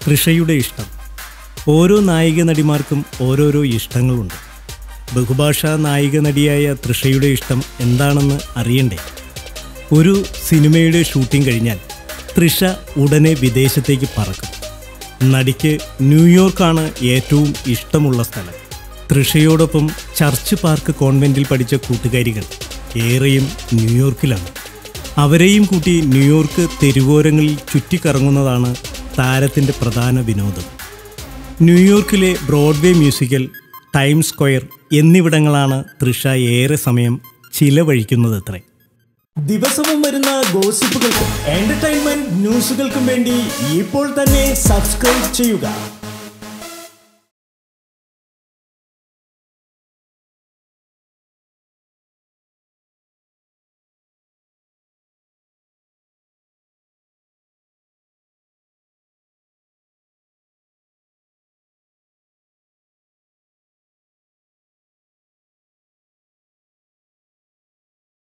തൃഷയുടെ ഇഷ്ടം. ഓരോ നായിക നടിമാർക്കും ഓരോരോ ഇഷ്ടങ്ങളുണ്ട്. ബഹുഭാഷാ നായിക നടിയായ തൃഷയുടെ ഇഷ്ടം എന്താണെന്ന് അറിയണ്ടേ? ഒരു സിനിമയുടെ ഷൂട്ടിംഗ് കഴിഞ്ഞാൽ തൃഷ ഉടനെ വിദേശത്തേക്ക് പറക്കും. നടിക്ക് ന്യൂയോർക്കാണ് ഏറ്റവും ഇഷ്ടമുള്ള സ്ഥലം. തൃഷയോടൊപ്പം ചർച്ച് പാർക്ക് കോൺവെൻറ്റിൽ പഠിച്ച കൂട്ടുകാരികൾ ഏറെയും ന്യൂയോർക്കിലാണ്. അവരെയും കൂട്ടി ന്യൂയോർക്ക് തെരുവോരങ്ങളിൽ ചുറ്റിക്കറങ്ങുന്നതാണ് താരത്തിൻ്റെ പ്രധാന വിനോദം. ന്യൂയോർക്കിലെ ബ്രോഡ്വേ മ്യൂസിക്കൽ, ടൈംസ് സ്ക്വയർ എന്നിവിടങ്ങളാണ് തൃഷ ഏറെ സമയം ചിലവഴിക്കുന്നതത്രേ. ദിവസവും വരുന്ന ഗോസിപ്പുകൾക്കും എൻ്റർടൈൻമെൻറ്റ് ന്യൂസുകൾക്കും വേണ്ടി ഇപ്പോൾ തന്നെ സബ്സ്ക്രൈബ് ചെയ്യുക.